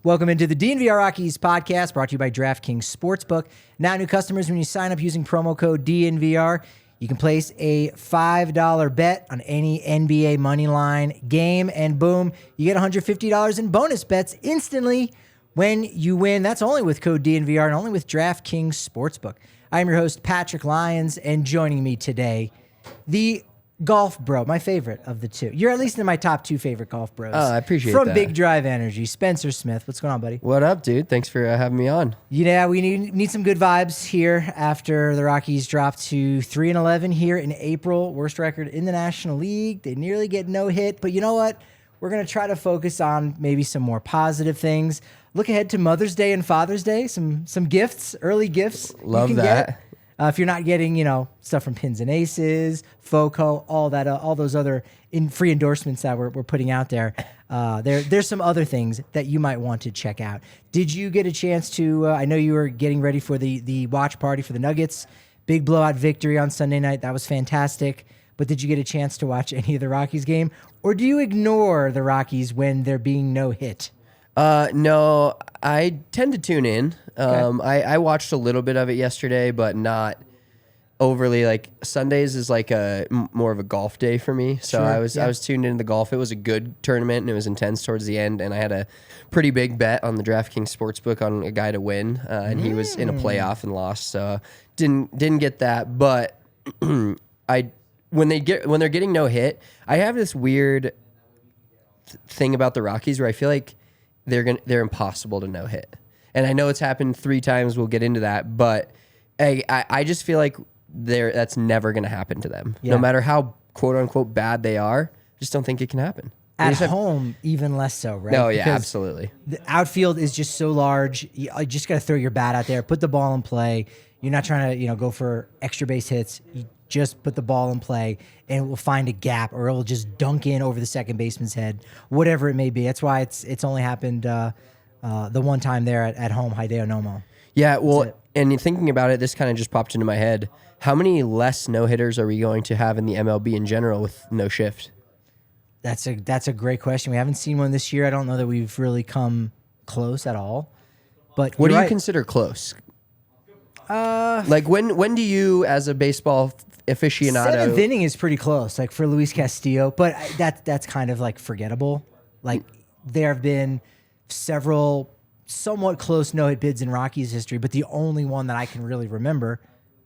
Welcome into the DNVR Rockies Podcast, brought to you by DraftKings Sportsbook. Now, new customers, when you sign up using promo code DNVR, you can place a $5 bet on any NBA moneyline game, and boom, you get $150 in bonus bets instantly when you win. That's only with code DNVR and only with DraftKings Sportsbook. I'm your host, Patrick Lyons, and joining me today, the golf bro, my favorite of the two. You're at least in my top two favorite golf bros. Oh, I appreciate that. From Big Drive Energy, Spencer Smith. What's going on, buddy? What up, dude? Thanks for having me on. Yeah, we need some good vibes here after the Rockies dropped to 3-11 here in April. Worst record in the National League. They nearly get no hit, but you know what? We're going to try to focus on maybe some more positive things. Look ahead to Mother's Day and Father's Day. Some gifts, early gifts. Love that. If you're not getting, stuff from Pins and Aces, FOCO, all that, all those other free endorsements that we're putting out there, there's some other things that you might want to check out. Did you get a chance to? I know you were getting ready for the watch party for the Nuggets. Big blowout victory on Sunday night. That was fantastic. But did you get a chance to watch any of the Rockies game, or do you ignore the Rockies when they're being no hit? No, I tend to tune in. Okay. I watched a little bit of it yesterday, but not overly. Like Sundays is like more of a golf day for me. So Sure, I was tuned into the golf. It was a good tournament and it was intense towards the end. And I had a pretty big bet on the DraftKings Sportsbook on a guy to win, and he was in a playoff and lost. So didn't get that. But when they're getting no hit, I have this weird thing about the Rockies where I feel like they're impossible to no hit. And I know it's happened 3 times. We'll get into that, but I just feel like that's never going to happen to them. Yeah. No matter how quote unquote bad they are, I just don't think it can happen. At home, even less so, right? No, yeah, Because absolutely. the outfield is just so large. You just got to throw your bat out there, put the ball in play. You're not trying to, go for extra base hits. You just put the ball in play, and it will find a gap, or it will just dunk in over the second baseman's head, whatever it may be. That's why it's only happened the one time there at home, Hideo Nomo. Yeah, well, and thinking about it, this kind of just popped into my head. How many less no-hitters are we going to have in the MLB in general with no shift? That's a great question. We haven't seen one this year. I don't know that we've really come close at all. But what do you right. consider close? Like when do you, as a baseball aficionado, 7th inning is pretty close, like for Luis Castillo, but that's kind of like forgettable. Like there have been several somewhat close no-hit bids in Rockies history, but the only one that I can really remember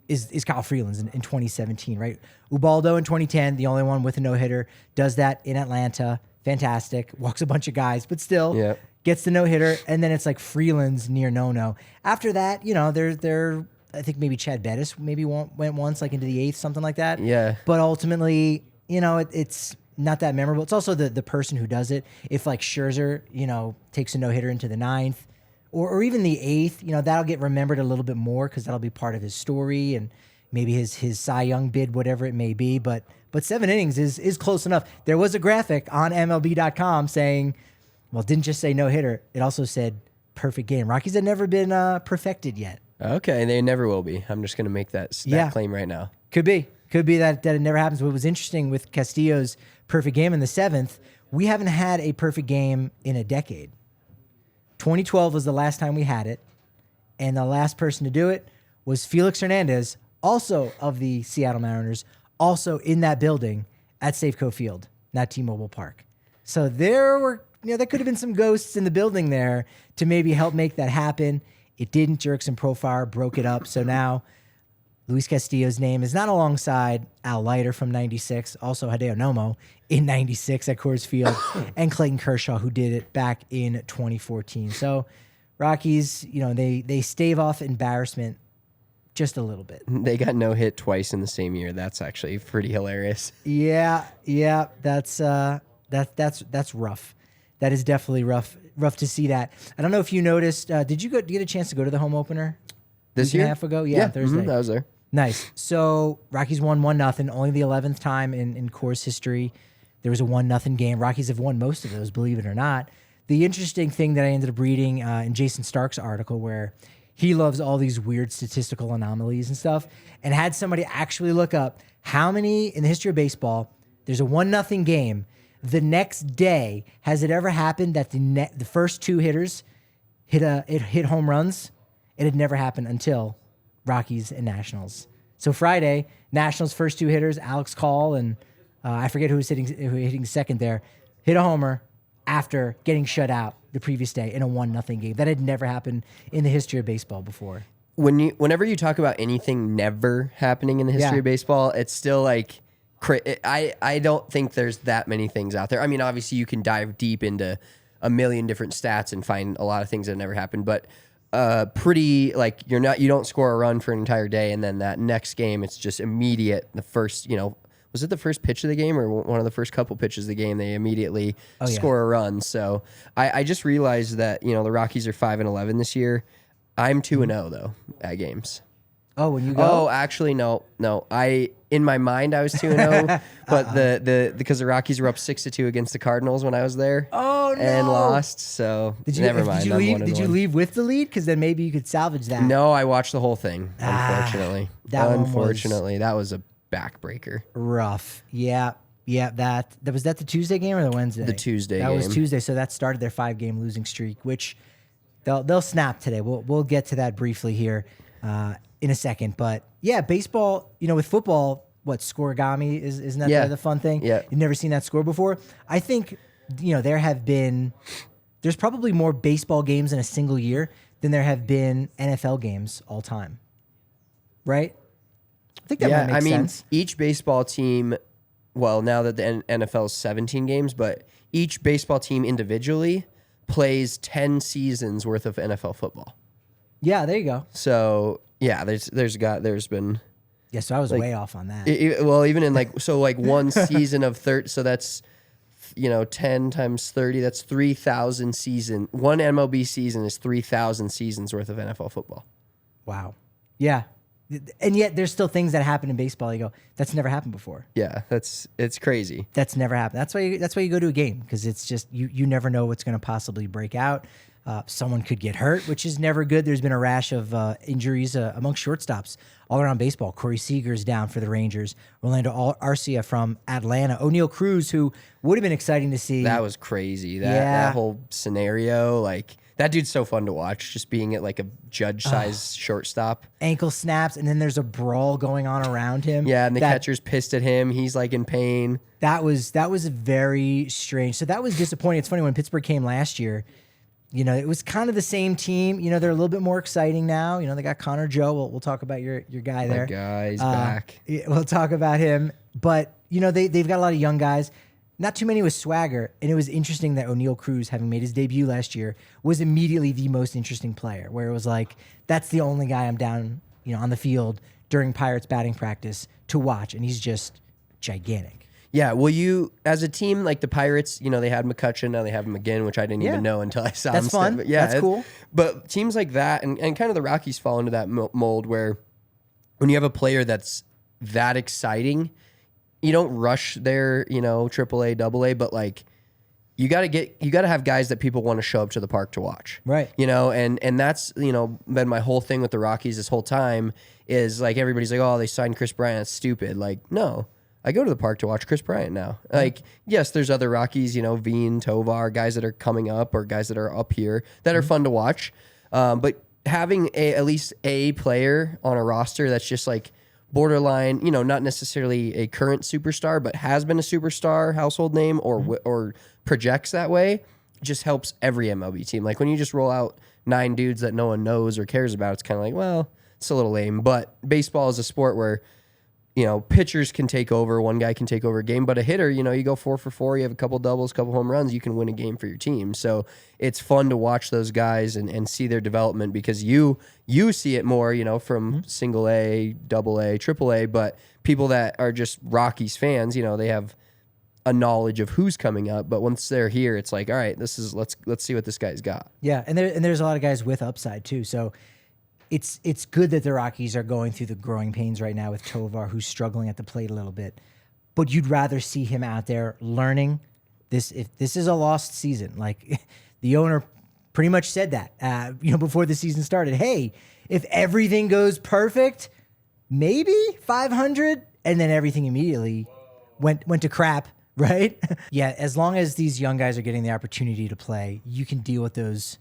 is Kyle Freeland's in 2017, right? Ubaldo in 2010, the only one with a no-hitter, does that in Atlanta. Fantastic. Walks a bunch of guys, but still gets the no-hitter, and then it's like Freeland's near no-no. After that, they're I think maybe Chad Bettis maybe went once, like into the 8th, something like that. Yeah. But ultimately, it's not that memorable. It's also the person who does it. If like Scherzer, takes a no-hitter into the 9th or even the 8th, that'll get remembered a little bit more because that'll be part of his story and maybe his Cy Young bid, whatever it may be. But 7 innings is close enough. There was a graphic on MLB.com saying, well, it didn't just say no-hitter. It also said perfect game. Rockies had never been perfected yet. Okay, they never will be. I'm just going to make that claim right now. Could be that it never happens. What was interesting with Castillo's perfect game in the 7th, we haven't had a perfect game in a decade. 2012 was the last time we had it, and the last person to do it was Felix Hernandez, also of the Seattle Mariners, also in that building at Safeco Field, not T-Mobile Park. So there could have been some ghosts in the building there to maybe help make that happen. It didn't. Jerks and Profar broke it up. So now Luis Castillo's name is not alongside Al Leiter from 96, also Hideo Nomo in 96 at Coors Field, and Clayton Kershaw, who did it back in 2014. So Rockies, they stave off embarrassment just a little bit. They got no hit twice in the same year. That's actually pretty hilarious. Yeah, that's rough. That is definitely rough to see that. I don't know if you noticed. Did you get a chance to go to the home opener this year? A half ago? Yeah, Thursday. I was there. Nice. So Rockies won 1-0, only the 11th time in Coors history. There was a 1-0 game. Rockies have won most of those, believe it or not. The interesting thing that I ended up reading in Jason Stark's article, where he loves all these weird statistical anomalies and stuff, and had somebody actually look up how many in the history of baseball, there's a 1-0 game. The next day, has it ever happened that the first 2 hitters hit home runs. It had never happened until Rockies and Nationals. So Friday, Nationals' first 2 hitters, Alex Call and I forget who was hitting second there, hit a homer after getting shut out the previous day in a 1-0 game. That had never happened in the history of baseball before. Whenever you talk about anything never happening in the history of baseball, it's still like I don't think there's that many things out there. I mean, obviously you can dive deep into a million different stats and find a lot of things that never happened, but pretty like you don't score a run for an entire day and then that next game it's just immediate. The first, was it the first pitch of the game or one of the first couple pitches of the game? They immediately score a run. So I just realized that the Rockies are 5-11 this year. I'm 2-0 though at games. Oh, when you go? Oh, actually, no. In my mind, I was 2-0, but because the Rockies were up 6-2 against the Cardinals when I was there. Oh no! And lost. So never mind. Did you leave with the lead? Because then maybe you could salvage that. No, I watched the whole thing. Unfortunately, that was a backbreaker. Rough. Yeah. That was that the Tuesday game or the Wednesday? The Tuesday. That was Tuesday. So that started their 5-game losing streak, which they'll snap today. We'll get to that briefly here. In a second, but yeah, baseball, with football, scoregami isn't that the fun thing? Yeah. You've never seen that score before. I think, there's probably more baseball games in a single year than there have been NFL games all time. Right? I think that might make sense. Each baseball team, well, now that the NFL is 17 games, but each baseball team individually plays 10 seasons worth of NFL football. Yeah, there you go. So yeah, there's been. Yeah, so I was way off on that. Even in one season of 30, so that's 10 times 30, that's 3,000 season. One MLB season is 3,000 seasons worth of NFL football. Wow. Yeah, and yet there's still things that happen in baseball. You go, that's never happened before. Yeah, it's crazy. That's never happened. That's why you go to a game, because it's just you never know what's going to possibly break out. Someone could get hurt, which is never good. There's been a rash of injuries among shortstops all around baseball. Corey Seager's down for the Rangers. Orlando Arcia from Atlanta. O'Neal Cruz, who would have been exciting to see. That was crazy. That whole scenario, that dude's so fun to watch, just being at a judge-sized shortstop. Ankle snaps, and then there's a brawl going on around him. Yeah, and the catcher's pissed at him. He's in pain. That was very strange. So that was disappointing. It's funny, when Pittsburgh came last year, it was kind of the same team. They're a little bit more exciting now. They got Connor Joe. We'll talk about your guy there. My guy's back. We'll talk about him. But, they've got a lot of young guys. Not too many with swagger. And it was interesting that O'Neal Cruz, having made his debut last year, was immediately the most interesting player, where it was that's the only guy I'm down, on the field during Pirates batting practice to watch. And he's just gigantic. Yeah, well, as a team like the Pirates, they had McCutcheon, now they have him again, which I didn't even know until I saw him. That's fun. But yeah, that's cool. But teams like that, and kind of the Rockies fall into that mold where when you have a player that's that exciting, you don't rush their, AAA, AA, but you got to have guys that people want to show up to the park to watch. Right. And that's, been my whole thing with the Rockies this whole time is everybody's oh, they signed Chris Bryant. That's stupid. No. I go to the park to watch Chris Bryant now. Yes, there's other Rockies, Veen, Tovar, guys that are coming up or guys that are up here that are fun to watch. But having at least a player on a roster that's just borderline, not necessarily a current superstar, but has been a superstar, household name, or projects that way, just helps every MLB team. When you just roll out 9 dudes that no one knows or cares about, it's kind of well, it's a little lame. But baseball is a sport where pitchers can take over, one guy can take over a game, but a hitter, you go 4 for 4, you have a couple doubles, couple home runs, you can win a game for your team. So it's fun to watch those guys and see their development, because you see it more, from single A, double A, triple A, but people that are just Rockies fans, they have a knowledge of who's coming up, but once they're here, it's all right, let's see what this guy's got. Yeah, and there's a lot of guys with upside too. So it's good that the Rockies are going through the growing pains right now with Tovar, who's struggling at the plate a little bit. But you'd rather see him out there learning this. If this is a lost season, the owner pretty much said that, before the season started. Hey, if everything goes perfect, maybe 500, and then everything immediately went to crap, right? Yeah, as long as these young guys are getting the opportunity to play, you can deal with those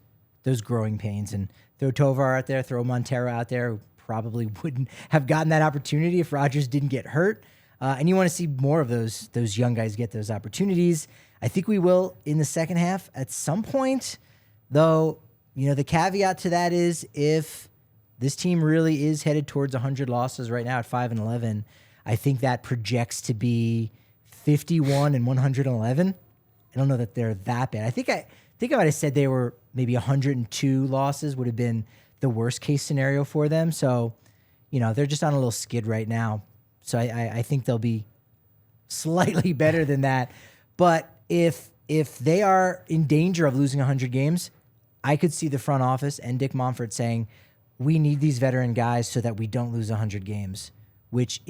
those growing pains. And throw Tovar out there, throw Montero out there, who probably wouldn't have gotten that opportunity if Rogers didn't get hurt. And you want to see more of those young guys get those opportunities. I think we will in the second half at some point, though. The caveat to that is if this team really is headed towards 100 losses right now at 5-11, I think that projects to be 51 and 111. I don't know that they're that bad. I think I might have said they were maybe 102 losses would have been the worst case scenario for them. So, they're just on a little skid right now. So I think they'll be slightly better than that. But if they are in danger of losing 100 games, I could see the front office and Dick Monfort saying, we need these veteran guys so that we don't lose 100 games, which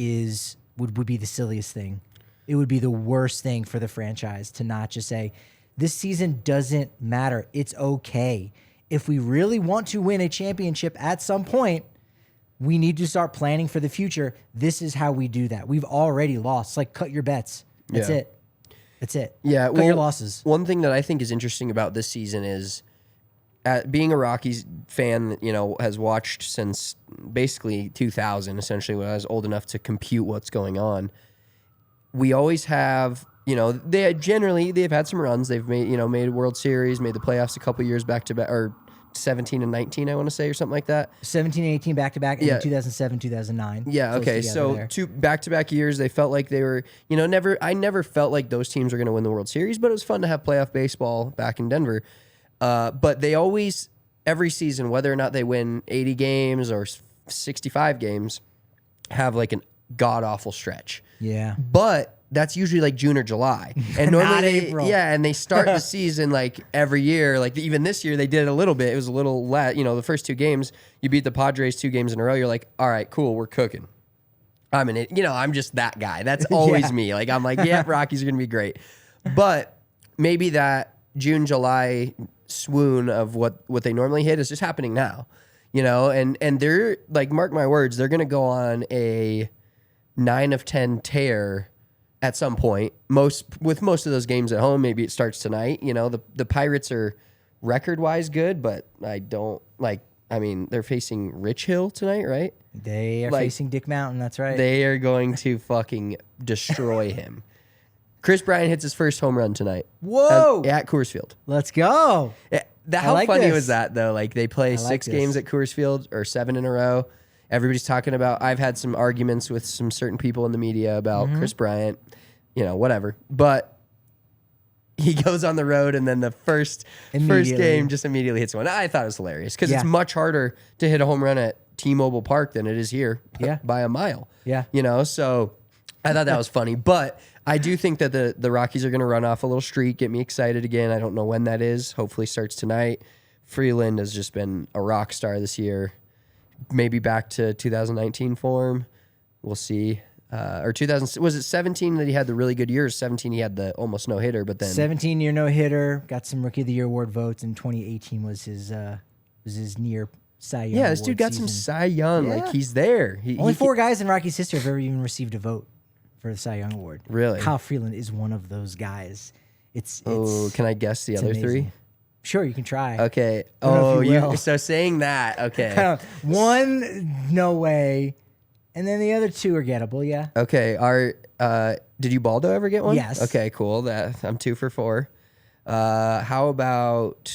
would be the silliest thing. It would be the worst thing for the franchise to not just say, this season doesn't matter. It's okay. If we really want to win a championship at some point, we need to start planning for the future. This is how we do that. We've already lost. Like, cut your bets. That's it. That's it. Yeah. Cut your losses. One thing that I think is interesting about this season is being a Rockies fan, has watched since basically 2000, essentially when I was old enough to compute what's going on. We always have, they've had some runs. They've made a World Series, made the playoffs a couple years back to back, or 17 and 19, I want to say, or something like that. 17 and 18 back to back, and then 2007, 2009. Yeah, okay. So two back to back years, they felt like they were, I never felt like those teams were going to win the World Series, but it was fun to have playoff baseball back in Denver. But they always, every season, whether or not they win 80 games or 65 games, have like an god awful stretch. Yeah. But that's usually like June or July. And normally April. And they start the season like every year. Like even this year they did it a little bit. It was a little less, the first two games, you beat the Padres 2 games in a row. You're like, all right, cool, we're cooking. I'm I'm just that guy. That's always me. Like, I'm like, yeah, Rockies are going to be great. But maybe that June, July swoon of what they normally hit is just happening now, and they're like, mark my words, they're going to go on a 9 of 10 tear at some point. Most of those games at home. Maybe it starts tonight. The Pirates are record wise good, but they're facing Rich Hill tonight, right? They are facing Dick Mountain. That's right. They are going to fucking destroy him. Chris Bryant hits his first home run tonight. Whoa! At Coors Field. Let's go. How funny was that, though? Like, they play 6 games at Coors Field, or 7 in a row. Everybody's talking about, I've had some arguments with some certain people in the media about Chris Bryant, whatever. But he goes on the road, and then the first game just immediately hits one. I thought it was hilarious because it's much harder to hit a home run at T-Mobile Park than it is here by a mile. Yeah. So I thought that was funny. But I do think that the Rockies are going to run off a little streak, get me excited again. I don't know when that is. Hopefully starts tonight. Freeland has just been a rock star this year. Maybe back to 2019 form. We'll see. Or 2000, was it 17 that he had the really good year? Or 17 he had the almost no hitter, but then 17 year no hitter, got some Rookie of the Year award votes, and 2018 was his near Cy Young. Yeah, this dude got some Cy Young. Like, he's there. Only 4 guys in Rockies history have ever even received a vote for the Cy Young award. Really? Kyle Freeland is one of those guys. Can I guess the other amazing. 3? Sure, you can try. Okay. So saying that, okay. One, no way. And then the other 2 are gettable, yeah. Okay. Did Ubaldo ever get one? Yes. Okay, cool. I'm 2 for 4. How about,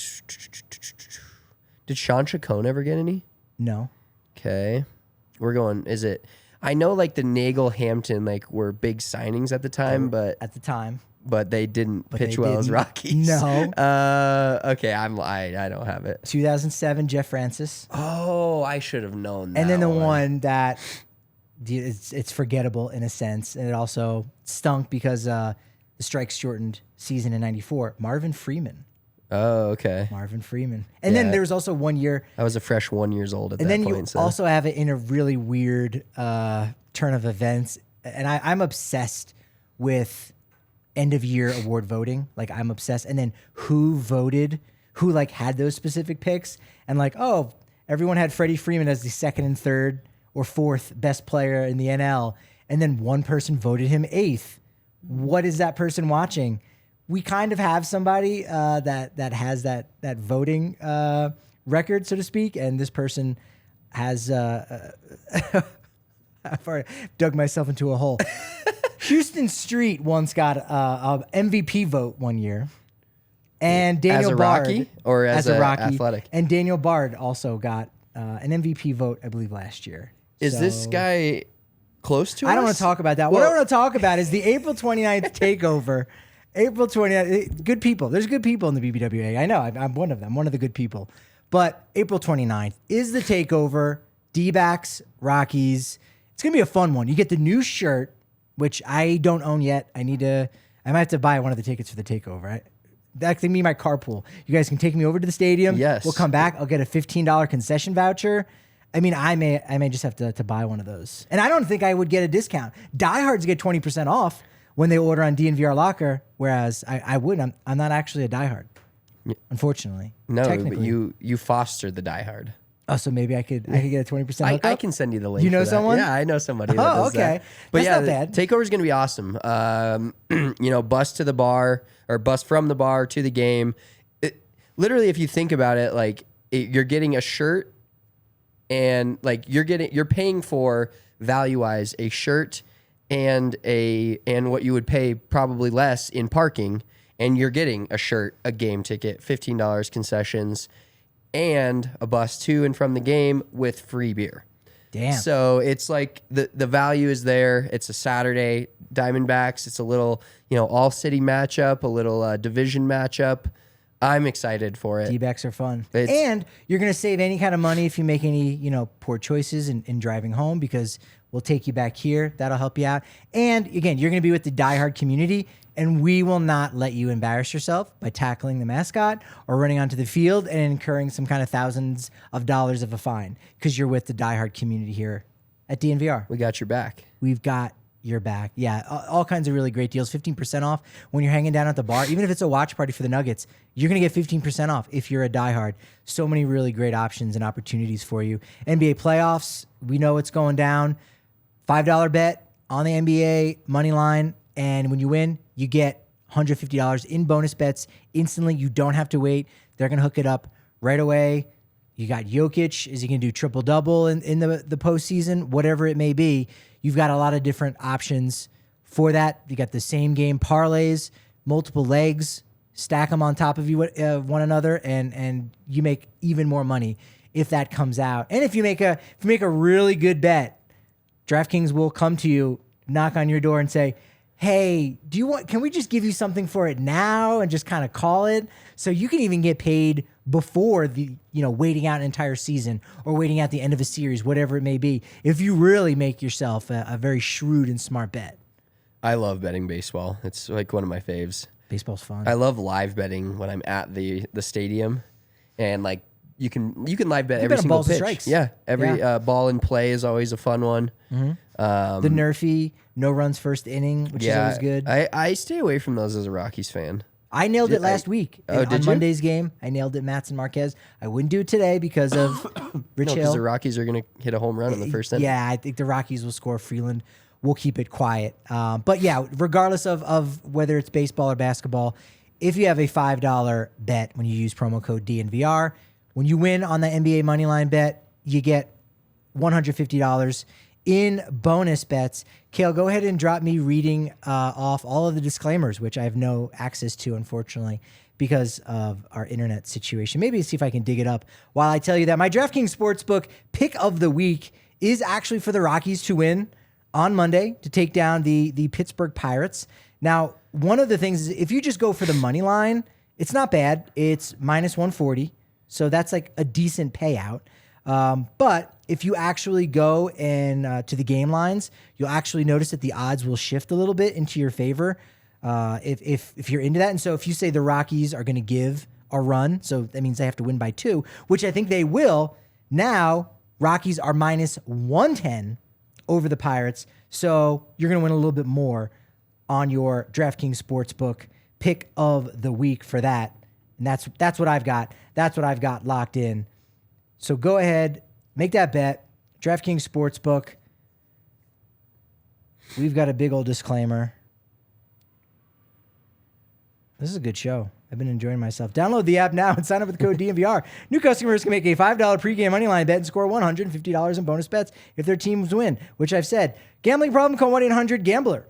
did Sean Chacon ever get any? No. Okay. We're going, I know like the Nagel Hampton were big signings at the time, but they didn't pitch well as Rockies. No. Okay, I don't have it. 2007, Jeff Francis. Oh, I should have known that. And then the one that it's forgettable in a sense, and it also stunk because the strikes shortened season in '94. Marvin Freeman. Oh, okay. Marvin Freeman. And then there was also 1 year. I was a fresh 1 year old at that point. And then you also have it in a really weird turn of events. And I'm obsessed with end of year award voting. Like, I'm obsessed. And then who voted, who had those specific picks. And everyone had Freddie Freeman as the 2nd and 3rd or 4th best player in the NL. And then one person voted him 8th. What is that person watching? We kind of have somebody that has that voting record, so to speak, and this person has I've already dug myself into a hole. Houston Street once got a MVP vote one year, and Daniel as a Bard Rocky or as a Rocky, athletic, and Daniel Bard also got an MVP vote, I believe, last year. Is this guy close to us? I don't want to talk about that. What I want to talk about is the April 29th takeover. April 29th, good people. There's good people in the BBWA. I know. I'm one of them. I'm one of the good people. But April 29th is the takeover. D-backs, Rockies. It's going to be a fun one. You get the new shirt, which I don't own yet. I might have to buy one of the tickets for the takeover. Right? That can be my carpool. You guys can take me over to the stadium. Yes. We'll come back. I'll get a $15 concession voucher. I mean, I may just have to buy one of those. And I don't think I would get a discount. Diehards get 20% off when they order on DNVR Locker, whereas I wouldn't. I'm not actually a diehard, unfortunately. No, but you fostered the diehard. Oh, so maybe I could get a 20% hookup? I can send you the link. You know for that. someone? Yeah, I know somebody. That does okay. That. But That's not bad. Takeover is going to be awesome. Bus to the bar or bus from the bar to the game. Literally, if you think about it, like you're getting a shirt. And like you're paying for value-wise a shirt and what you would pay probably less in parking, and you're getting a shirt, a game ticket, $15 concessions, and a bus to and from the game with free beer. Damn. So it's like the value is there. It's a Saturday, Diamondbacks. It's a little all-city matchup, a little division matchup. I'm excited for it. D-backs are fun. And you're going to save any kind of money if you make any, poor choices in driving home, because we'll take you back here. That'll help you out. And again, you're going to be with the diehard community, and we will not let you embarrass yourself by tackling the mascot or running onto the field and incurring some kind of thousands of dollars of a fine, because you're with the diehard community here at DNVR. We got your back. We've got your back. Yeah, all kinds of really great deals. 15% off when you're hanging down at the bar. Even if it's a watch party for the Nuggets, you're going to get 15% off if you're a diehard. So many really great options and opportunities for you. NBA playoffs, we know what's going down. $5 bet on the NBA money line, and when you win, you get $150 in bonus bets instantly. You don't have to wait. They're going to hook it up right away. You got Jokic. Is he going to do triple-double in the postseason? Whatever it may be, you've got a lot of different options for that. You got the same game parlays, multiple legs, stack them on top of one another, and you make even more money if that comes out. And if you make a really good bet, DraftKings will come to you, knock on your door, and say, "Hey, can we just give you something for it now and just kind of call it?" So you can even get paid before waiting out an entire season or waiting out the end of a series, whatever it may be, if you really make yourself a very shrewd and smart bet. I love betting baseball. It's like one of my faves. Baseball's fun. I love live betting when I'm at the stadium, and like you can live bet every single balls and pitch. strikes. Yeah, every ball in play is always a fun one. Mm-hmm. The Nerfy, no runs first inning, which is always good. I stay away from those as a Rockies fan. I nailed it last week. Did on you? Monday's game, I nailed it, Matson Marquez. I wouldn't do it today because of Rich Hill. Because the Rockies are going to hit a home run in the first inning. Yeah, I think the Rockies will score. Freeland will keep it quiet. But yeah, regardless of whether it's baseball or basketball, if you have a $5 bet when you use promo code DNVR, when you win on the NBA Moneyline bet, you get $150 in bonus bets. Kale, go ahead and drop me reading off all of the disclaimers, which I have no access to, unfortunately, because of our internet situation. Maybe see if I can dig it up while I tell you that my DraftKings Sportsbook pick of the week is actually for the Rockies to win on Monday to take down the Pittsburgh Pirates. Now, one of the things is if you just go for the money line, it's not bad. It's minus 140. So that's like a decent payout. But if you actually go and to the game lines, you'll actually notice that the odds will shift a little bit into your favor if you're into that. And so if you say the Rockies are going to give a run, so that means they have to win by 2, which I think they will. Now, Rockies are minus 110 over the Pirates. So you're going to win a little bit more on your DraftKings Sportsbook pick of the week for that. And that's what I've got. That's what I've got locked in. So go ahead, make that bet. DraftKings Sportsbook. We've got a big old disclaimer. This is a good show. I've been enjoying myself. Download the app now and sign up with the code DNVR. New customers can make a $5 pregame moneyline bet and score $150 in bonus bets if their teams win, which I've said. Gambling problem, call 1-800-GAMBLER.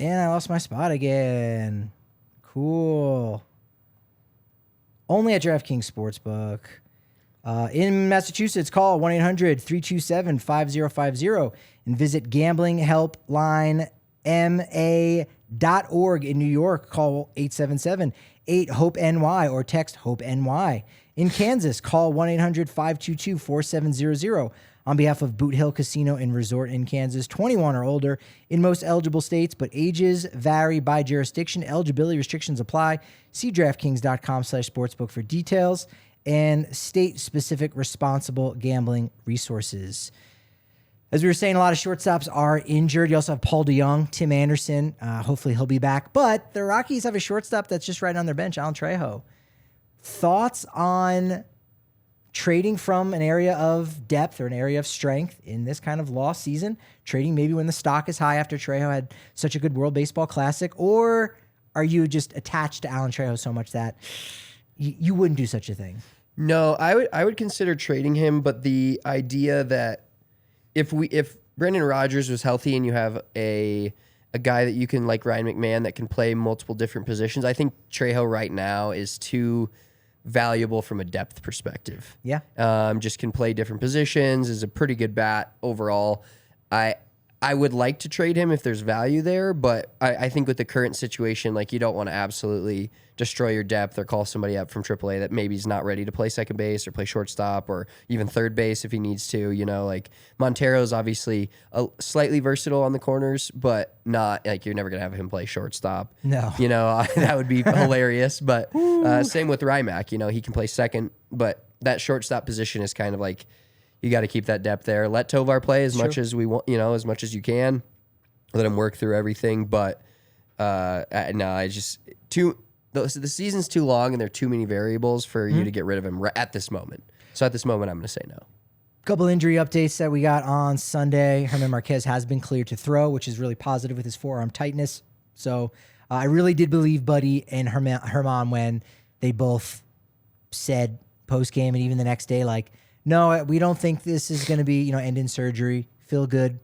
And I lost my spot again. Cool. Only at DraftKings Sportsbook. In Massachusetts, call 1-800-327-5050 and visit gamblinghelplinema.org. In New York, call 877-8-HOPE-NY or text HOPE-NY. In Kansas, call 1-800-522-4700. On behalf of Boot Hill Casino and Resort in Kansas, 21 or older in most eligible states, but ages vary by jurisdiction. Eligibility restrictions apply. See DraftKings.com/sportsbook for details and state-specific responsible gambling resources. As we were saying, a lot of shortstops are injured. You also have Paul DeJong, Tim Anderson. Hopefully he'll be back. But the Rockies have a shortstop that's just right on their bench, Alan Trejo. Thoughts on trading from an area of depth or an area of strength in this kind of lost season? Trading maybe when the stock is high after Trejo had such a good World Baseball Classic? Or are you just attached to Alan Trejo so much that you wouldn't do such a thing? No, I would consider trading him, but the idea that if Brendan Rodgers was healthy and you have a guy that you can, like Ryan McMahon, that can play multiple different positions, I think Trejo right now is too valuable from a depth perspective. Yeah. Just can play different positions, is a pretty good bat overall. I would like to trade him if there's value there, but I think with the current situation, like, you don't want to absolutely destroy your depth or call somebody up from AAA that maybe is not ready to play second base or play shortstop or even third base if he needs to. You know, like, Montero's obviously slightly versatile on the corners, but not like you're never going to have him play shortstop. No. You know, that would be hilarious. But same with Rymack. You know, he can play second, but that shortstop position is kind of like, you got to keep that depth there. Let Tovar play as much as we want, you know, as much as you can. Let him work through everything. But no, the season's too long and there are too many variables for you to get rid of him at this moment. So at this moment, I'm going to say no. Couple injury updates that we got on Sunday. Germán Márquez has been cleared to throw, which is really positive with his forearm tightness. So I really did believe Buddy and Germán when they both said post-game and even the next day, like, no, we don't think this is going to be, end in surgery. Feel good.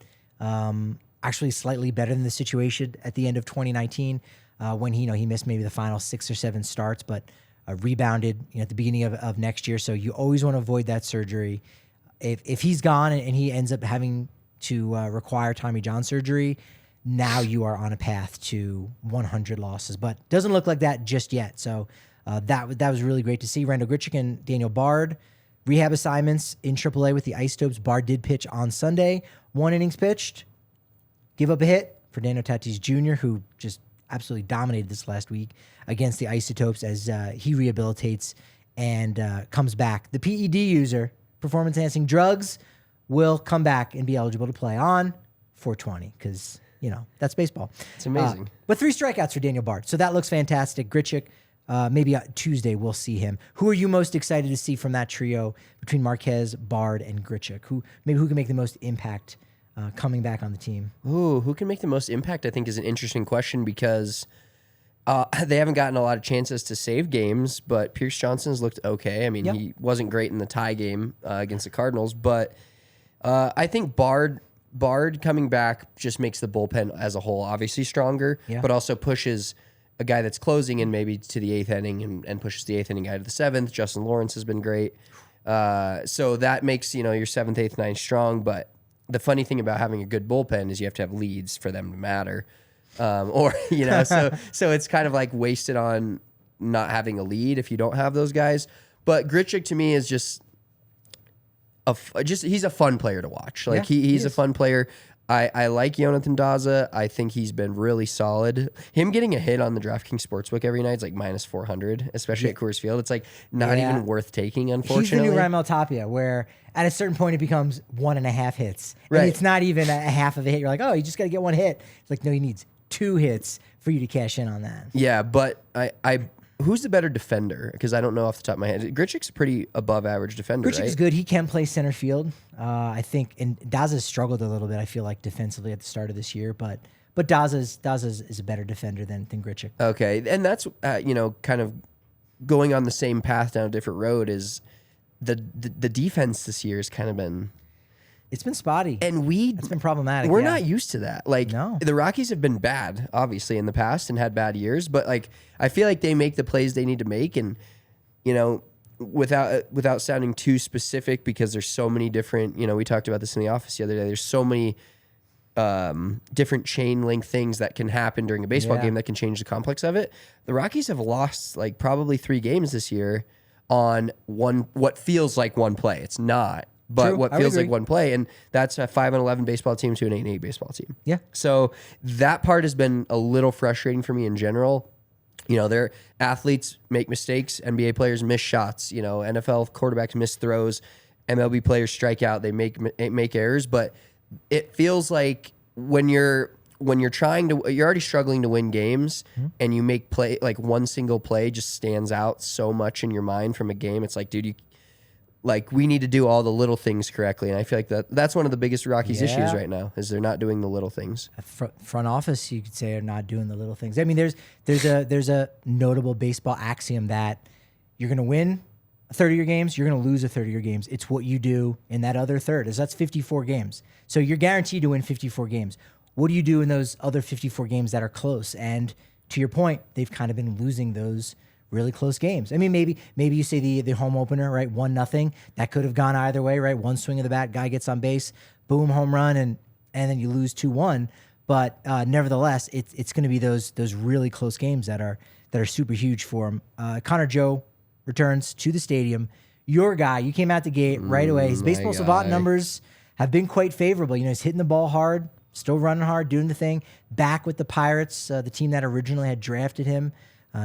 Actually slightly better than the situation at the end of 2019 when he missed maybe the final 6 or 7 starts, but rebounded at the beginning of next year. So you always want to avoid that surgery. If he's gone and he ends up having to require Tommy John surgery, now you are on a path to 100 losses. But doesn't look like that just yet. So that was really great to see. Randall Grichuk and Daniel Bard, rehab assignments in AAA with the Isotopes. Bard did pitch on Sunday. 1 innings pitched. Give up a hit for Daniel Tatis Jr., who just absolutely dominated this last week against the Isotopes as he rehabilitates and comes back. The PED user, performance-enhancing drugs, will come back and be eligible to play on 420 because, that's baseball. It's amazing. But 3 strikeouts for Daniel Bard. So that looks fantastic. Grichuk, maybe Tuesday we'll see him. Who are you most excited to see from that trio between Márquez, Bard, and Grichuk? Who can make the most impact coming back on the team? Ooh, who can make the most impact, I think, is an interesting question because they haven't gotten a lot of chances to save games, but Pierce Johnson's looked okay. I mean, he wasn't great in the tie game against the Cardinals, but I think Bard coming back just makes the bullpen as a whole obviously stronger, but also pushes a guy that's closing in maybe to the 8th inning and pushes the 8th inning guy to the 7th. Justin Lawrence has been great. So that makes, your 7th, 8th, 9th strong. But the funny thing about having a good bullpen is you have to have leads for them to matter. So it's kind of like wasted on not having a lead if you don't have those guys. But Grichuk to me is just he's a fun player to watch. Like he's a fun player. I like Jonathan Daza. I think he's been really solid. Him getting a hit on the DraftKings Sportsbook every night is like minus 400, especially at Coors Field. It's like not even worth taking, unfortunately. He's the new Raimel Tapia, where at a certain point it becomes 1.5 hits. Right. And it's not even a half of a hit. You're like, oh, you just got to get 1 hit. It's like, no, he needs 2 hits for you to cash in on that. Yeah, but who's the better defender? Because I don't know off the top of my head. Grichuk's a pretty above average defender, Grichuk's right? good. He can play center field. I think, and Daza struggled a little bit, I feel like, defensively at the start of this year, but But Daza's is a better defender than Grichuk. Okay, and that's kind of going on the same path down a different road. Is the defense this year has kind of been. It's been spotty, and it's been problematic. We're not used to that. Like, no. The Rockies have been bad, obviously, in the past and had bad years. But like, I feel like they make the plays they need to make, and without sounding too specific, because there's so many different. We talked about this in the office the other day. There's so many different chain link things that can happen during a baseball game that can change the complex of it. The Rockies have lost like probably 3 games this year on what feels like one play. It's not. But True. what feels like one play, and that's a 5-11 baseball team to an 8-8 baseball team. Yeah. So that part has been a little frustrating for me in general. Their athletes make mistakes. NBA players miss shots. NFL quarterbacks miss throws. MLB players strike out. They make errors. But it feels like when you're you're already struggling to win games, and you make play like one single play just stands out so much in your mind from a game. It's like, dude, we need to do all the little things correctly. And I feel like that's one of the biggest Rockies issues right now, is they're not doing the little things. Front office, you could say, are not doing the little things. I mean, there's a notable baseball axiom that you're going to win a third of your games, you're going to lose a third of your games. It's what you do in that other third. That's 54 games. So you're guaranteed to win 54 games. What do you do in those other 54 games that are close? And to your point, they've kind of been losing those really close games. I mean, maybe you say the home opener, right? 1-0. That could have gone either way, right? One swing of the bat, guy gets on base, boom, home run, and then you lose 2-1. But nevertheless, it's going to be those really close games that are super huge for him. Connor Joe returns to the stadium. Your guy, you came out the gate right away. His baseball savant numbers have been quite favorable. He's hitting the ball hard, still running hard, doing the thing. Back with the Pirates, the team that originally had drafted him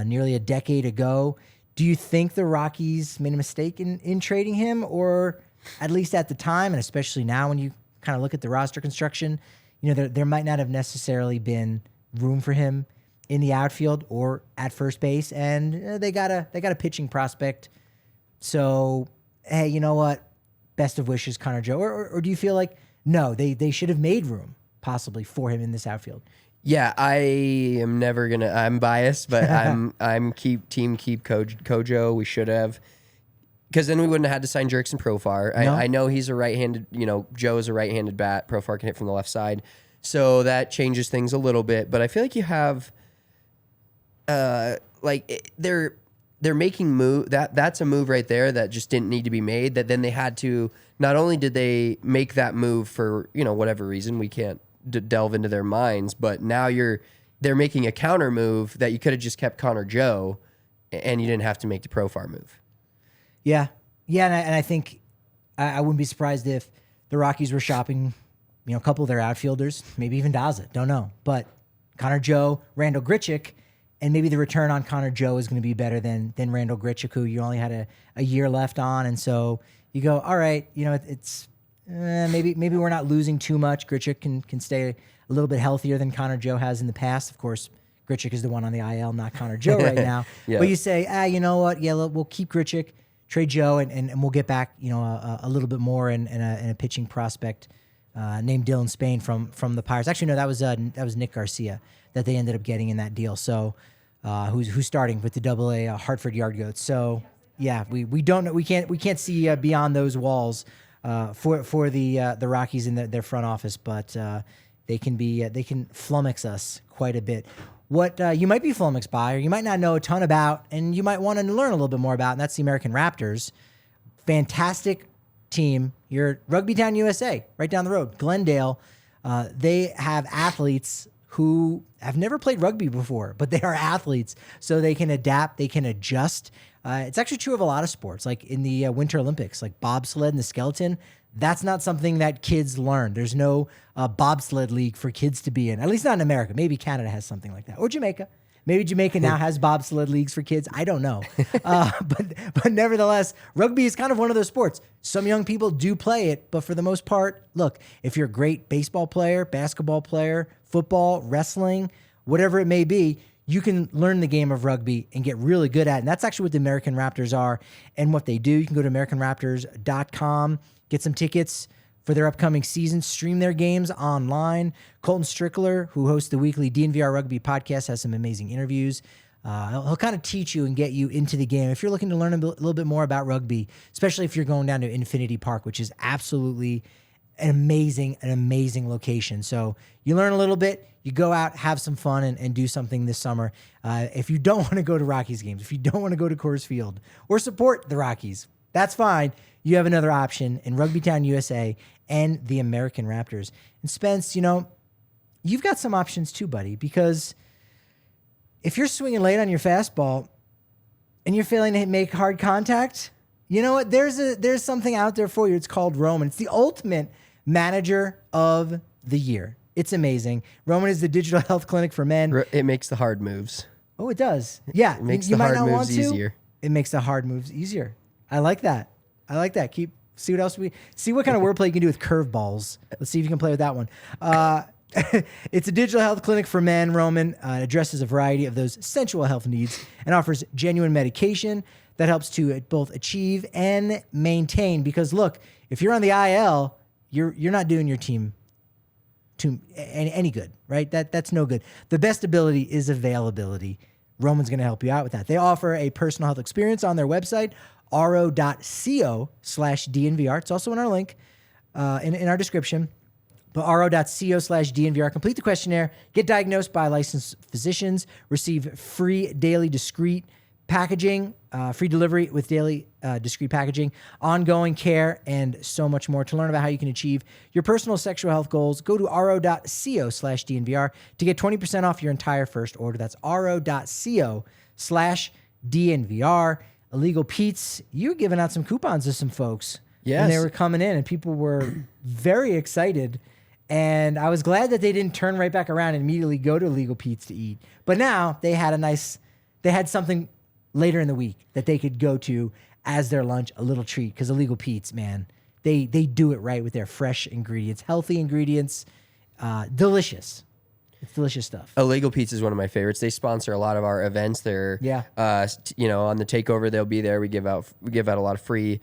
nearly a decade ago. Do you think the Rockies made a mistake in trading him, or at least at the time, and especially now when you kind of look at the roster construction, there might not have necessarily been room for him in the outfield or at first base, and they got a pitching prospect. So, hey, you know what? Best of wishes, Connor Joe. Or do you feel like, no, they should have made room possibly for him in this outfield? Yeah, I am never gonna. I'm biased, but I'm keep Kojo. We should have, because then we wouldn't have had to sign Jurickson Profar. No. I know he's a right-handed. Joe is a right-handed bat. Profar can hit from the left side, so that changes things a little bit. But I feel like you have, they're making move. That's a move right there that just didn't need to be made. That then they had to. Not only did they make that move for whatever reason, we can't delve into their minds, but now they're making a counter move that you could have just kept Connor Joe, and you didn't have to make the Profar move. Yeah, and I think I wouldn't be surprised if the Rockies were shopping, a couple of their outfielders, maybe even Daza, don't know, but Connor Joe, Randall Grichuk, and maybe the return on Connor Joe is going to be better than Randall Grichuk, who you only had a year left on, and so you go, all right, it's. Maybe we're not losing too much. Grichuk can stay a little bit healthier than Connor Joe has in the past. Of course, Grichuk is the one on the IL, not Connor Joe right now. Yeah. But you say, you know what? Yeah, we'll keep Grichuk, trade Joe, and we'll get back, a little bit more in a pitching prospect named Dylan Spain from the Pirates. Actually, no, that was Nick Garcia that they ended up getting in that deal. So who's starting with the AA Hartford Yard Goats. So yeah, we don't know. We can't see beyond those walls. For the Rockies in their front office, but they can flummox us quite a bit. What you might be flummoxed by, or you might not know a ton about, and you might want to learn a little bit more about, and that's the American Raptors. Fantastic team. You're Rugby Town, USA, right down the road, Glendale. They have athletes who have never played rugby before, but they are athletes, so they can adapt, they can adjust. It's actually true of a lot of sports, like in the Winter Olympics, like bobsled and the skeleton. That's not something that kids learn. There's no bobsled league for kids to be in, at least not in America. Maybe Canada has something like that, or Jamaica. Maybe Jamaica now has bobsled leagues for kids. I don't know. But nevertheless, rugby is kind of one of those sports. Some young people do play it, but for the most part, look, if you're a great baseball player, basketball player, football, wrestling, whatever it may be, you can learn the game of rugby and get really good at it. And that's actually what the American Raptors are and what they do. You can go to AmericanRaptors.com, get some tickets for their upcoming season. Stream their games online. Colton Strickler, who hosts the weekly DNVR Rugby Podcast, has some amazing interviews. He'll kind of teach you and get you into the game. If you're looking to learn a little bit more about rugby, especially if you're going down to Infinity Park, which is absolutely an amazing location. So you learn a little bit, you go out, have some fun, and do something this summer. If you don't want to go to Rockies games, if you don't want to go to Coors Field or support the Rockies, that's fine. You have another option in Rugby Town, USA, and the American Raptors. And Spence, you've got some options too, buddy, because if you're swinging late on your fastball and you're failing to make hard contact, you know what? There's something out there for you. It's called Roman. It's the ultimate manager of the year. It's amazing. Roman is the digital health clinic for men. It makes the hard moves. Oh, it does. Yeah. It makes the hard moves easier. It makes the hard moves easier. I like that. See what else see what kind of wordplay you can do with curveballs. Let's see if you can play with that one. It's a digital health clinic for men. Roman addresses a variety of those sensual health needs and offers genuine medication that helps to both achieve and maintain. Because look, if you're on the IL, you're not doing your team any good, right? That's no good. The best ability is availability. Roman's going to help you out with that. They offer a personal health experience on their website, ro.co/DNVR. It's also in our link in our description. But ro.co/DNVR. Complete the questionnaire, get diagnosed by licensed physicians, receive free daily discreet packaging, free delivery with daily discreet packaging, ongoing care, and so much more. To learn about how you can achieve your personal sexual health goals, go to ro.co/DNVR to get 20% off your entire first order. That's ro.co/DNVR. Illegal Pete's, you were giving out some coupons to some folks. Yes. And they were coming in, and people were very excited. And I was glad that they didn't turn right back around and immediately go to Illegal Pete's to eat. But now they had something later in the week that they could go to as their lunch, a little treat. Because Illegal Pete's, man, they do it right with their fresh ingredients, healthy ingredients, delicious. It's delicious stuff. Illegal Pizza is one of my favorites. They sponsor a lot of our events. They're, on the takeover, they'll be there. We give out a lot of free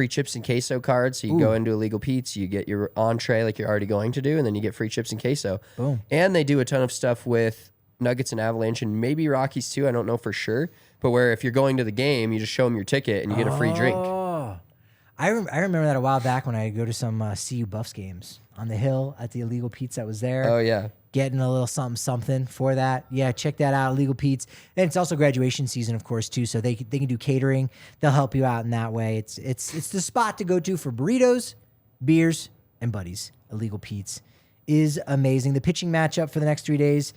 chips and queso cards. So you go into Illegal Pizza, you get your entree like you're already going to do, and then you get free chips and queso. Boom. And they do a ton of stuff with Nuggets and Avalanche, and maybe Rockies too. I don't know for sure. But where if you're going to the game, you just show them your ticket and you get a free drink. I remember that a while back when I would go to some CU Buffs games on the hill at the Illegal Pizza that was there. Oh, yeah. Getting a little something for that. Yeah, check that out, Illegal Pete's. And it's also graduation season, of course, too, so they can do catering. They'll help you out in that way. It's the spot to go to for burritos, beers, and buddies. Illegal Pete's is amazing. The pitching matchup for the next 3 days,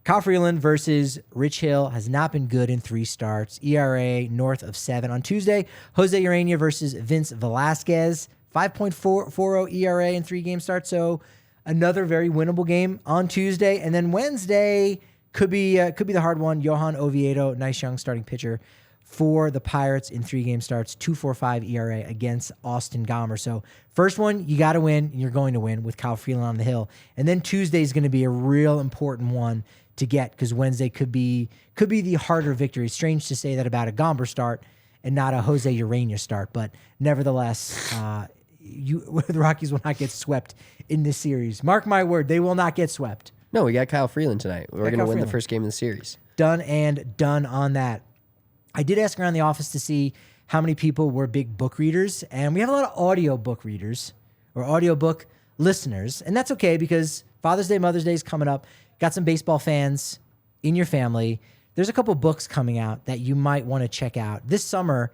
Kyle Freeland versus Rich Hill has not been good in 3 starts. ERA north of 7. On Tuesday, Jose Urania versus Vince Velasquez, 5.40 ERA in 3 game starts, so another very winnable game on Tuesday. And then Wednesday could be the hard one. Johan Oviedo, nice young starting pitcher for the Pirates in 3 game starts, 2.45 ERA against Austin Gomer. So first one, you got to win, and you're going to win with Kyle Freeland on the hill. And then Tuesday is going to be a real important one to get because Wednesday could be the harder victory. Strange to say that about a Gomber start and not a Jose Urania start, but nevertheless, the Rockies will not get swept in this series. Mark my word, they will not get swept. No, we got Kyle Freeland tonight. We're going to win the first game of the series. Done and done on that. I did ask around the office to see how many people were big book readers, and we have a lot of audio book readers or audiobook listeners, and that's okay because Father's Day, Mother's Day is coming up. Got some baseball fans in your family. There's a couple books coming out that you might want to check out. This summer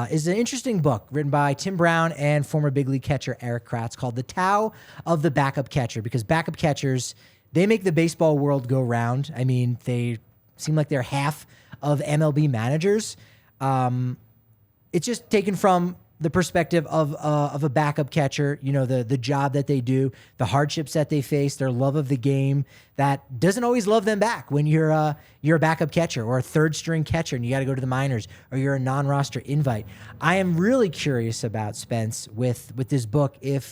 is an interesting book written by Tim Brown and former big league catcher Eric Kratz called The Tao of the Backup Catcher, because backup catchers, they make the baseball world go round. I mean, they seem like they're half of MLB managers. It's just taken from the perspective of a backup catcher, the job that they do, the hardships that they face, their love of the game that doesn't always love them back when you're a backup catcher or a third string catcher and you got to go to the minors or you're a non-roster invite. I am really curious about, Spence, with this book, and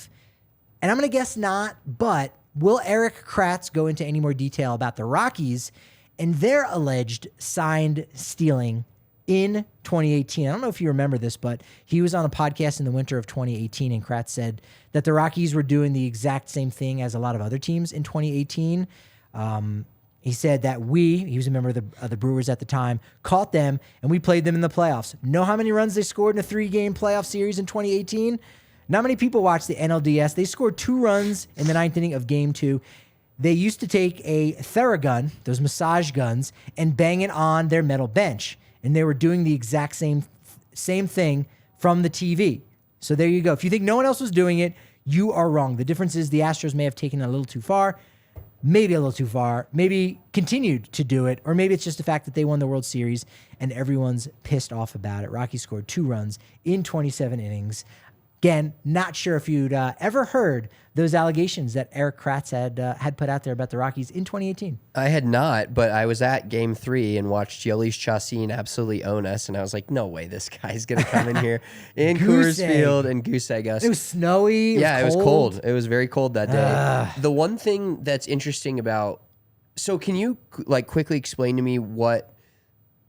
I'm going to guess not, but will Eric Kratz go into any more detail about the Rockies and their alleged signed stealing in 2018. I don't know if you remember this, but he was on a podcast in the winter of 2018, and Kratz said that the Rockies were doing the exact same thing as a lot of other teams in 2018. He said that he was a member of the Brewers at the time, caught them, and we played them in the playoffs. Know how many runs they scored in a 3-game playoff series in 2018? Not many people watched the NLDS. They scored 2 runs in the 9th inning of Game 2. They used to take a Theragun, those massage guns, and bang it on their metal bench. And they were doing the exact same thing from the TV. So there you go. If you think no one else was doing it, you are wrong. The difference is the Astros may have taken it a little too far, maybe a little too far, maybe continued to do it, or maybe it's just the fact that they won the World Series and everyone's pissed off about it. Rockies scored 2 runs in 27 innings. Again, not sure if you'd ever heard those allegations that Eric Kratz had put out there about the Rockies in 2018. I had not, but I was at Game 3 and watched Jhoulys Chacín absolutely own us, and I was like, no way this guy's going to come in here in Coors Field and goose egg us. It was snowy. It was cold. It was very cold that day. The one thing that's interesting about... So can you quickly explain to me what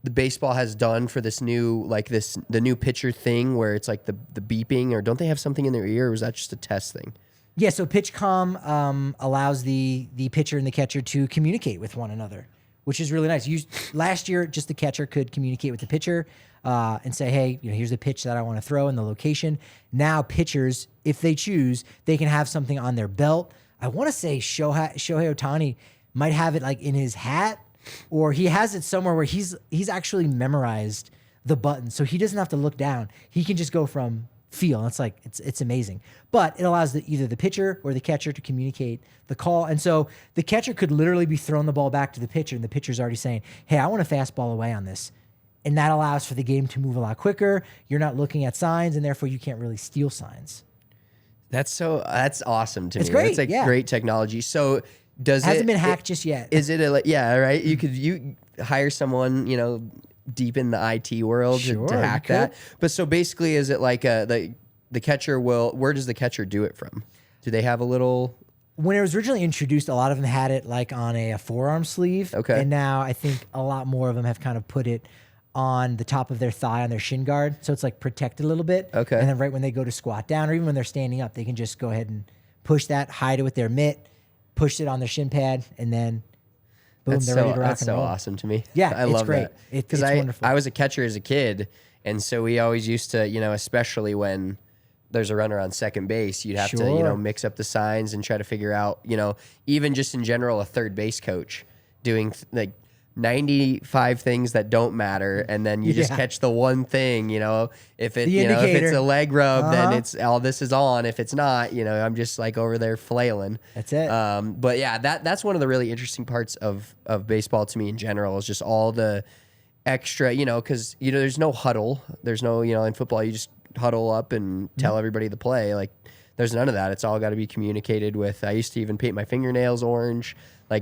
the baseball has done for this new, the new pitcher thing where it's like the beeping, or don't they have something in their ear, or was that just a test thing? Yeah, so PitchCom allows the pitcher and the catcher to communicate with one another, which is really nice. Last year, just the catcher could communicate with the pitcher and say, hey, here's the pitch that I want to throw and the location. Now pitchers, if they choose, they can have something on their belt. I want to say Shohei Ohtani might have it in his hat, or he has it somewhere where he's actually memorized the button, so he doesn't have to look down. He can just go from feel. It's amazing. But it allows either the pitcher or the catcher to communicate the call. And so the catcher could literally be throwing the ball back to the pitcher, and the pitcher's already saying, hey, I want a fastball away on this. And that allows for the game to move a lot quicker. You're not looking at signs, and therefore you can't really steal signs. That's awesome to me. It's great. It's great technology. So hasn't been hacked just yet. Is it right? You hire someone, deep in the IT world to hack that. But so basically, is it like the catcher where does the catcher do it from? Do they have a little... When it was originally introduced, a lot of them had it on a forearm sleeve. Okay. And now I think a lot more of them have kind of put it on the top of their thigh, on their shin guard. So it's protected a little bit. Okay. And then right when they go to squat down, or even when they're standing up, they can just go ahead and push that, hide it with their mitt, push it on their shin pad, and then boom, they're ready to rock and roll. That's so awesome to me. Yeah, I love great. that. It's wonderful. I was a catcher as a kid, and so we always used to, especially when there's a runner on second base, you'd have to, mix up the signs and try to figure out, even just in general, a third base coach doing 95 things that don't matter, and then you just catch the one thing, if it if it's a leg rub, then it's all this is on. If it's not, I'm just over there flailing. That's it. But yeah, that's one of the really interesting parts of baseball to me in general, is just all the extra, because there's no huddle, there's no in football you just huddle up and tell everybody the play. There's none of that. It's all got to be communicated with. I used to even paint my fingernails orange,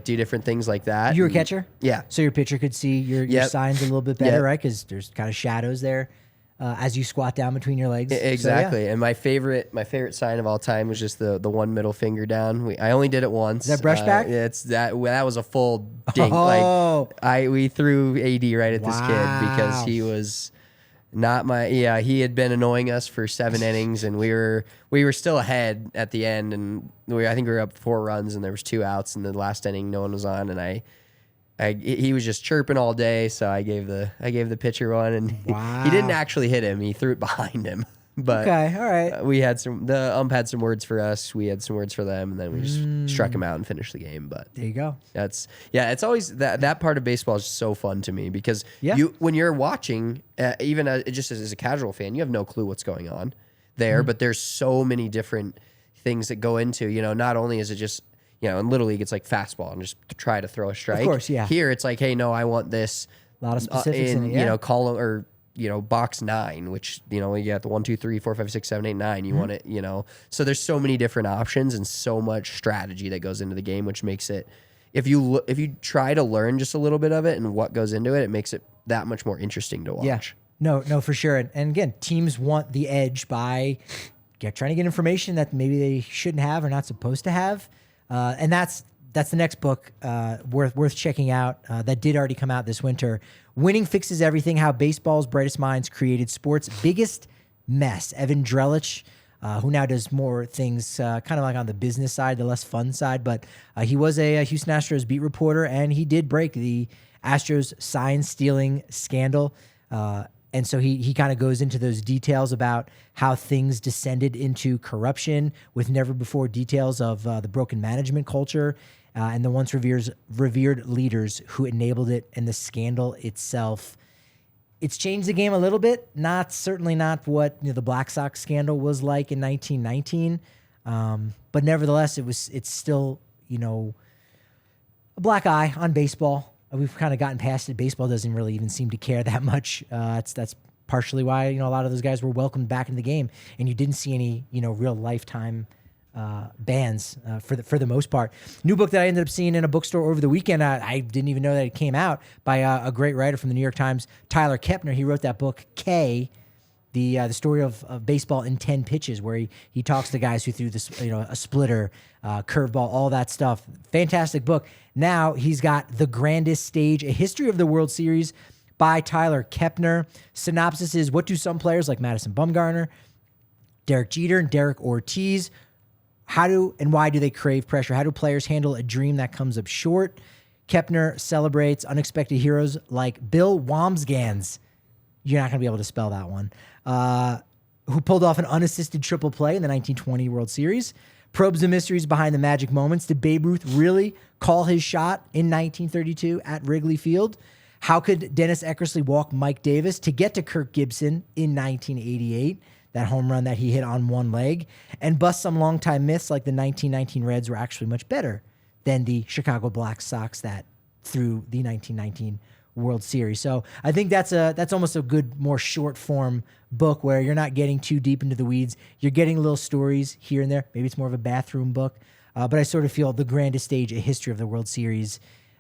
do different things like that. You were a catcher? Yeah. So your pitcher could see your signs a little bit better, right? Because there's kind of shadows there as you squat down between your legs. Exactly. So, yeah. And my favorite sign of all time was just the one middle finger down. I only did it once. Is that brush back? That was a full dink. Oh. We threw AD right at this kid because he was... he had been annoying us for 7 innings, and we were still ahead at the end, and I think we were up 4 runs, and there was 2 outs in the last inning. No one was on, and he was just chirping all day, so I gave the pitcher one, and he didn't actually hit him. He threw it behind him. But okay, all right. We had the ump had some words for us. We had some words for them, and then we just struck him out and finished the game. But there you go. It's always that part of baseball is so fun to me, because when you're watching, even just as a casual fan, you have no clue what's going on there. But there's so many different things that go into. Not only is it just in Little League, it's fastball and just try to throw a strike. Of course, yeah. Here it's hey, no, I want this. A lot of specifics in it. Column or. Box 9, which, you got the 1, 2, 3, 4, 5, 6, 7, 8, 9. You want it, so there's so many different options and so much strategy that goes into the game, which makes it, if you try to learn just a little bit of it and what goes into it, it makes it that much more interesting to watch. Yeah. No, for sure. And again, teams want the edge by trying to get information that maybe they shouldn't have or not supposed to have. And that's that's the next book worth checking out. That did already come out this winter. Winning Fixes Everything: How Baseball's Brightest Minds Created Sports' Biggest Mess. Evan Drellich, who now does more things kind of like on the business side, the less fun side, but he was a Houston Astros beat reporter, and he did break the Astros sign stealing scandal. And so he kind of goes into those details about how things descended into corruption with never before details of the broken management culture and the once revered leaders who enabled it, and the scandal itself. It's changed the game a little bit. Certainly not what the Black Sox scandal was like in 1919, but nevertheless, it's still a black eye on baseball. We've kind of gotten past it. Baseball doesn't really even seem to care that much. That's partially why a lot of those guys were welcomed back in the game, and you didn't see any real lifetime bans for the most part. New book that I ended up seeing in a bookstore over the weekend. I didn't even know that it came out, by a great writer from the New York Times, Tyler Kepner. He wrote that book, K, the story of baseball in 10 pitches, where he talks to guys who threw this a splitter, curveball, all that stuff. Fantastic book. Now he's got The Grandest Stage: A History of the World Series by Tyler Kepner. Synopsis is: what do some players like Madison Bumgarner, Derek Jeter, and Derek Ortiz, how do and why do they crave pressure? How do players handle a dream that comes up short? Kepner celebrates unexpected heroes like Bill Wambsgans. You're not going to be able to spell that one. Who pulled off an unassisted triple play in the 1920 World Series. Probes the mysteries behind the magic moments. Did Babe Ruth really call his shot in 1932 at Wrigley Field? How could Dennis Eckersley walk Mike Davis to get to Kirk Gibson in 1988? That home run that he hit on one leg, and bust some longtime myths like the 1919 Reds were actually much better than the Chicago Black Sox that threw the 1919 World Series. So I think that's almost a good, more short form book where you're not getting too deep into the weeds. You're getting little stories here and there. Maybe it's more of a bathroom book, but I sort of feel The Grandest Stage: A History of the World Series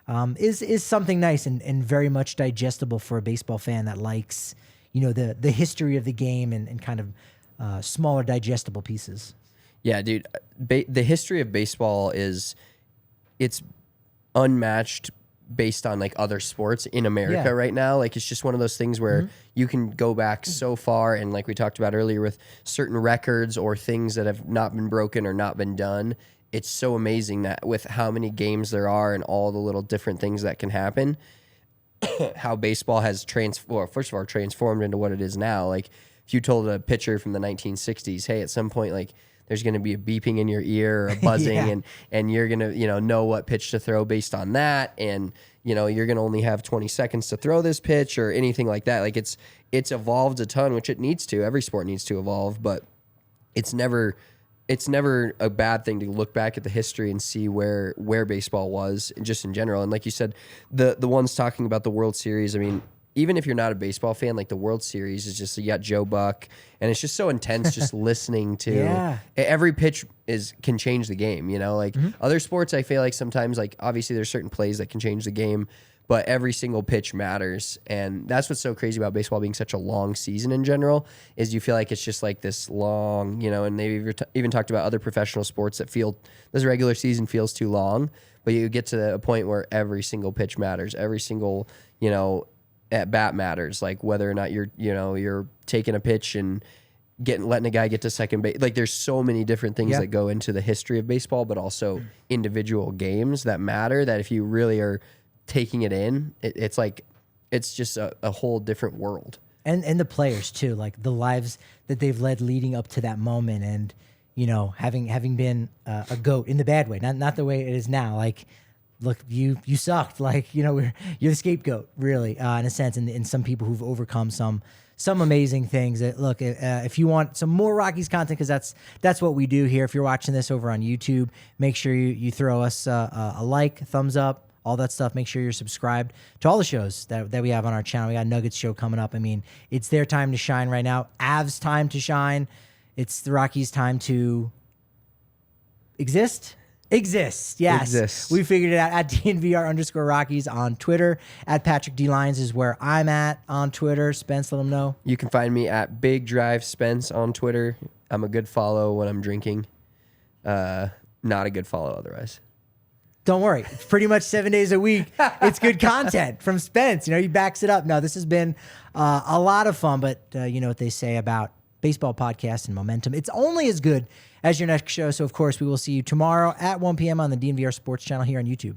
is something nice and very much digestible for a baseball fan that likes the history of the game and kind of smaller digestible pieces. Yeah, dude. The history of baseball it's unmatched based on like other sports in America right now. Like, it's just one of those things where you can go back so far, and like we talked about earlier with certain records or things that have not been broken or not been done. It's so amazing that with how many games there are and all the little different things that can happen, how baseball has transformed into what it is now. Like, if you told a pitcher from the 1960s, hey, at some point, like, there's going to be a beeping in your ear or a buzzing, and you're going to, know what pitch to throw based on that. And, you're going to only have 20 seconds to throw this pitch or anything like that. Like, it's evolved a ton, which it needs to. Every sport needs to evolve, but it's never a bad thing to look back at the history and see where baseball was just in general. And like you said, the ones talking about the World Series, I mean, even if you're not a baseball fan, like the World Series is just, you got Joe Buck, and it's just so intense just listening to every pitch can change the game, like other sports. I feel like sometimes, like, obviously there's certain plays that can change the game, but every single pitch matters. And that's what's so crazy about baseball being such a long season in general, is you feel like it's just like this long, and they've even talked about other professional sports that feel this regular season feels too long, but you get to a point where every single pitch matters. Every single, at bat matters, like whether or not you're taking a pitch and letting a guy get to second base. Like, there's so many different things that go into the history of baseball, but also individual games that matter, that if you really are taking it in, it's just a whole different world. And the players too, like the lives that they've led leading up to that moment, and having been a GOAT in the bad way, not the way it is now. Like, look, you sucked. Like, you're the scapegoat, really, in a sense, and some people who've overcome some amazing things. That, look, if you want some more Rockies content, because that's what we do here. If you're watching this over on YouTube, make sure you throw us a like, thumbs up, all that stuff. Make sure you're subscribed to all the shows that we have on our channel. We got Nuggets show coming up. I mean, it's their time to shine right now. Avs time to shine. It's the Rockies time to exist. Yes. Exists. We figured it out at DNVR_Rockies on Twitter. At Patrick D. Lyons is where I'm at on Twitter. Spence, let them know. You can find me at Big Drive Spence on Twitter. I'm a good follow when I'm drinking. Not a good follow otherwise. Don't worry. It's pretty much 7 days a week. It's good content from Spence. You know, he backs it up. No, this has been a lot of fun, but you know what they say about baseball podcasts and momentum. It's only as good as your next show. So, of course, we will see you tomorrow at 1 p.m. on the DNVR Sports channel here on YouTube.